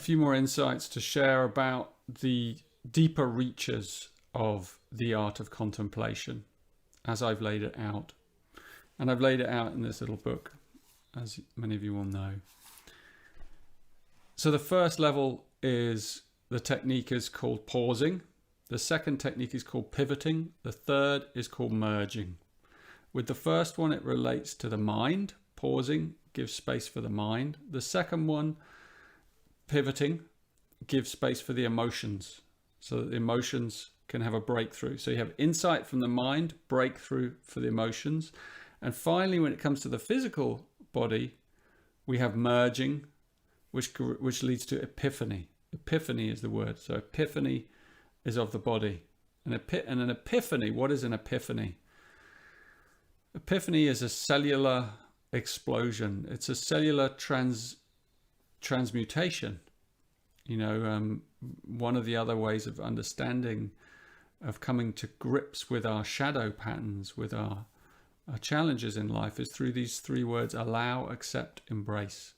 few more insights to share about the deeper reaches of the art of contemplation as I've laid it out. And I've laid it out in this little book, as many of you will know. So the first level is, the technique is called pausing. The second technique is called pivoting. The third is called merging. With the first one, it relates to the mind. Pausing gives space for the mind. The second one, pivoting, gives space for the emotions, so that the emotions can have a breakthrough. So you have insight from the mind, breakthrough for the emotions. And finally, when it comes to the physical body, we have merging, which leads to epiphany. Epiphany is the word. So epiphany is of the body. And an epiphany, what is an epiphany? Epiphany is a cellular explosion. It's a cellular transmutation. One of the other ways of understanding, of coming to grips with our shadow patterns, with our challenges in life, is through these three words: allow, accept, embrace.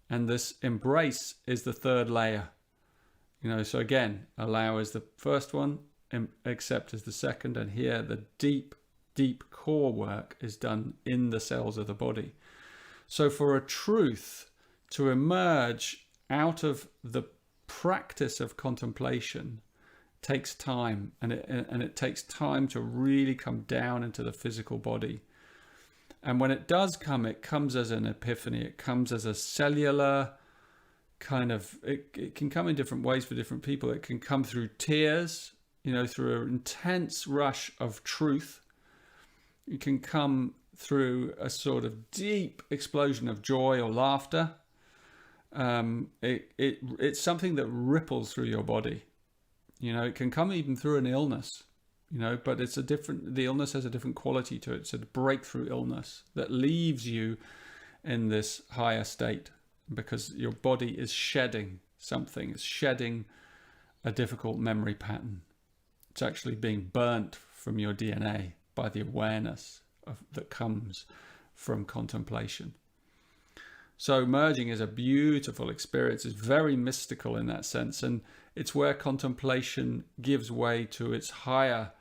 And this embrace is the third layer. So again, allow is the first one, accept is the second, and here the deep core work is done in the cells of the body. So for a truth to emerge out of the practice of contemplation takes time, and it takes time to really come down into the physical body. And when it does come, it comes as an epiphany. It comes as a cellular kind of, it can come in different ways for different people. It can come through tears, through an intense rush of truth. It can come through a sort of deep explosion of joy or laughter. It's something that ripples through your body. It can come even through an illness, but the illness has a different quality to it. It's a breakthrough illness that leaves you in this higher state because your body is shedding something. It's shedding a difficult memory pattern. It's actually being burnt from your DNA by the awareness that comes from contemplation. So merging is a beautiful experience. It's very mystical in that sense. And it's where contemplation gives way to its higher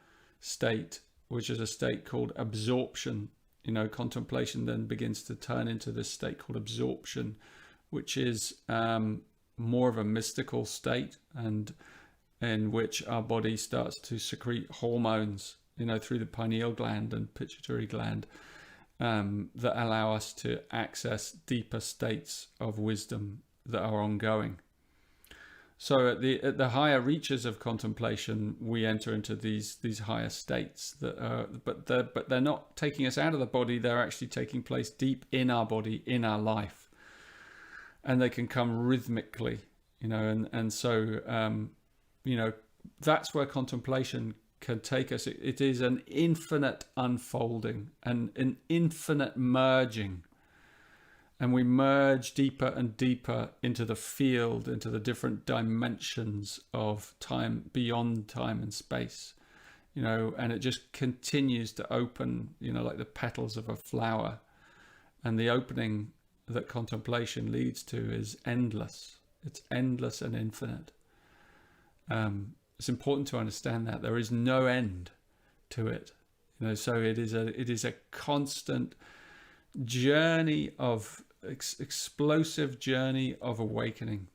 state, which is a state called absorption. Contemplation then begins to turn into this state called absorption, which is more of a mystical state, and in which our body starts to secrete hormones, through the pineal gland and pituitary gland, that allow us to access deeper states of wisdom that are ongoing. So at the higher reaches of contemplation, we enter into these higher states but they're not taking us out of the body. They're actually taking place deep in our body, in our life, and they can come rhythmically, so that's where contemplation can take us. It is an infinite unfolding and an infinite merging. And we merge deeper and deeper into the field, into the different dimensions of time, beyond time and space, and it just continues to open, like the petals of a flower. And the opening that contemplation leads to is endless. It's endless and infinite. It's important to understand that there is no end to it. So it is a constant journey of explosive journey of awakening,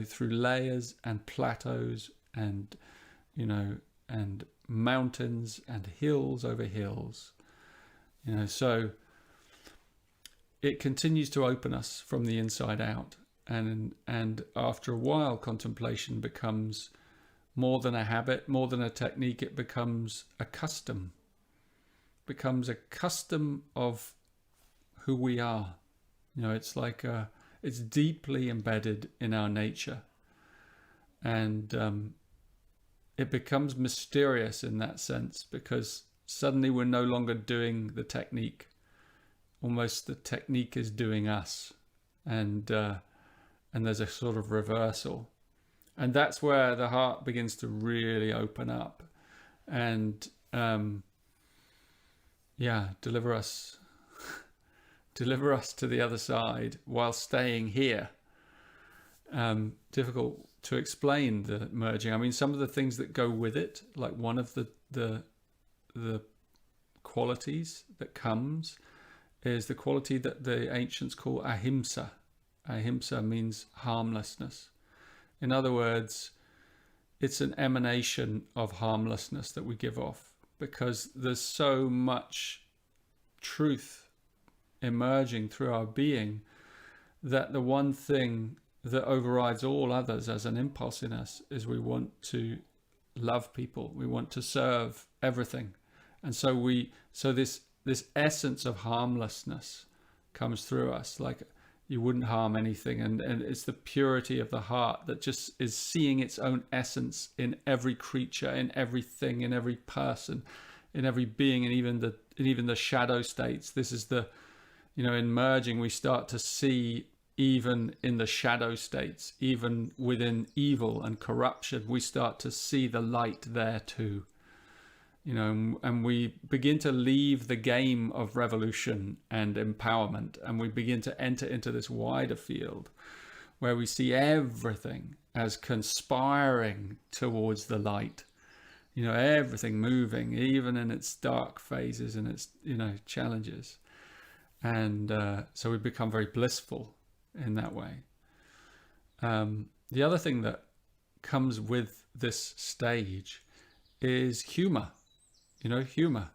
through layers and plateaus and and mountains and hills over hills, so it continues to open us from the inside out, and after a while contemplation becomes more than a habit, more than a technique. It becomes a custom, of who we are. It's like it's deeply embedded in our nature, and it becomes mysterious in that sense, because suddenly we're no longer doing the technique. Almost the technique is doing us, and there's a sort of reversal, and that's where the heart begins to really open up, and deliver us to the other side while staying here. difficult to explain the merging. I mean, some of the things that go with it, like one of the qualities that comes is the quality that the ancients call ahimsa. Ahimsa means harmlessness. In other words, it's an emanation of harmlessness that we give off, because there's so much truth emerging through our being that the one thing that overrides all others as an impulse in us is we want to love people. We want to serve everything. And so this essence of harmlessness comes through us, like you wouldn't harm anything. And it's the purity of the heart that just is seeing its own essence in every creature, in everything, in every person, in every being, and even the shadow states. This is the, in merging, we start to see even in the shadow states, even within evil and corruption, we start to see the light there too. And we begin to leave the game of revolution and empowerment, and we begin to enter into this wider field where we see everything as conspiring towards the light. Everything moving, even in its dark phases and its, challenges. And so we become very blissful in that way. The other thing that comes with this stage is humor. Humor,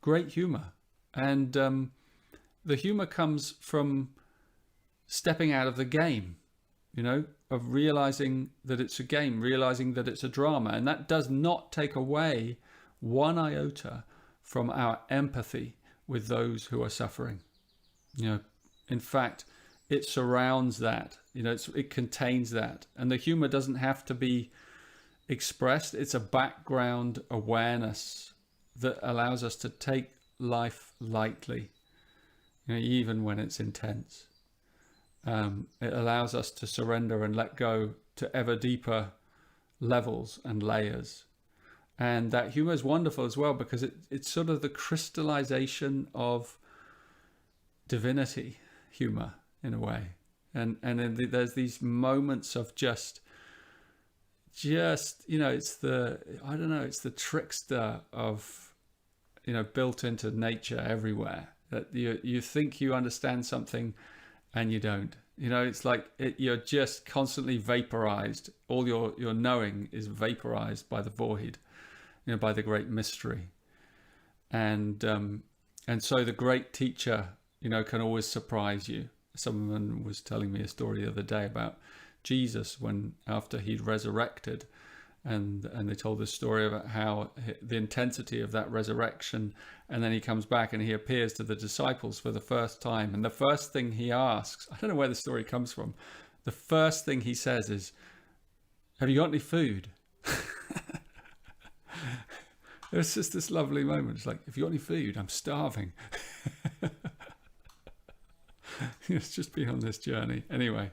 great humor. And the humor comes from stepping out of the game, of realizing that it's a game, realizing that it's a drama. And that does not take away one iota from our empathy with those who are suffering. In fact, it surrounds that, it contains that. And the humor doesn't have to be expressed. It's a background awareness that allows us to take life lightly, even when it's intense. It allows us to surrender and let go to ever deeper levels and layers. And that humor is wonderful as well, because it's sort of the crystallization of divinity, humor, in a way. And there's these moments of just it's the trickster of, built into nature everywhere, that you think you understand something and you don't. It's like you're just constantly vaporized. All your knowing is vaporized by the void, by the great mystery. And so the great teacher, can always surprise you. Someone was telling me a story the other day about Jesus, when after he'd resurrected, and they told this story about how the intensity of that resurrection, and then he comes back and he appears to the disciples for the first time, and the first thing he asks, I don't know where the story comes from, the first thing he says is, "Have you got any food?" It's just this lovely moment. It's like, "Have you got any food? I'm starving." It's just been on this journey. Anyway,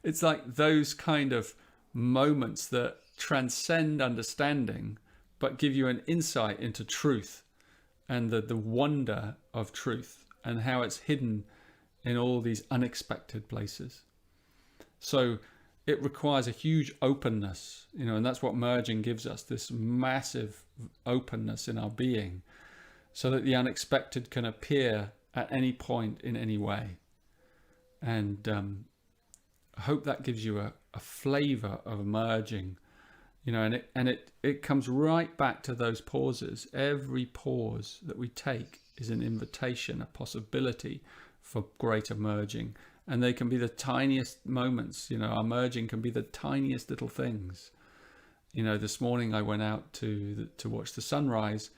it's like those kind of moments that transcend understanding, but give you an insight into truth and the wonder of truth and how it's hidden in all these unexpected places. So it requires a huge openness, and that's what merging gives us, this massive openness in our being, so that the unexpected can appear at any point in any way. And I hope that gives you a flavor of merging, and it comes right back to those pauses. Every pause that we take is an invitation, a possibility for greater merging. And they can be the tiniest moments. Our merging can be the tiniest little things. This morning I went out to watch the sunrise,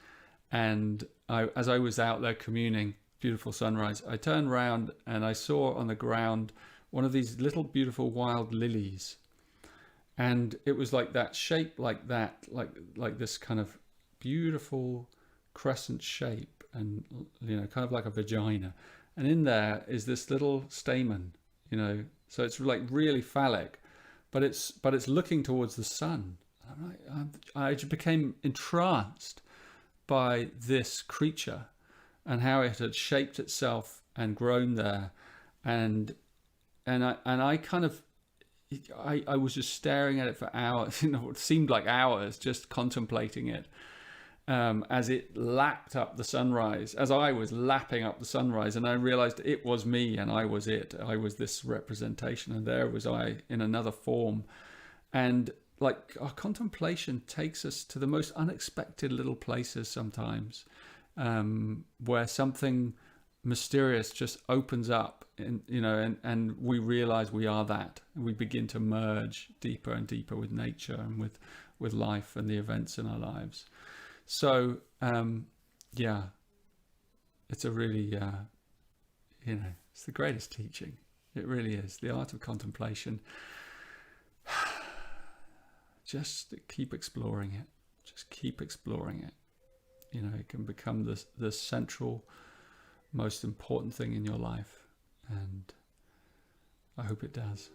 and as I was out there communing, beautiful sunrise, I turned around and I saw on the ground one of these little beautiful wild lilies, and it was like that shape, like this kind of beautiful crescent shape, and kind of like a vagina, and in there is this little stamen, so it's like really phallic, but it's looking towards the sun. I became entranced by this creature and how it had shaped itself and grown there, and I kind of, I was just staring at it for hours. It seemed like hours, just contemplating it. As it lapped up the sunrise, as I was lapping up the sunrise, and I realized it was me and I was it. I was this representation, and there was I in another form. And like, our contemplation takes us to the most unexpected little places sometimes, where something mysterious just opens up, and we realize we are that, and we begin to merge deeper and deeper with nature and with life and the events in our lives. So it's a really it's the greatest teaching. It really is. The art of contemplation. Just keep exploring it. Just keep exploring it. It can become the central, most important thing in your life, and I hope it does.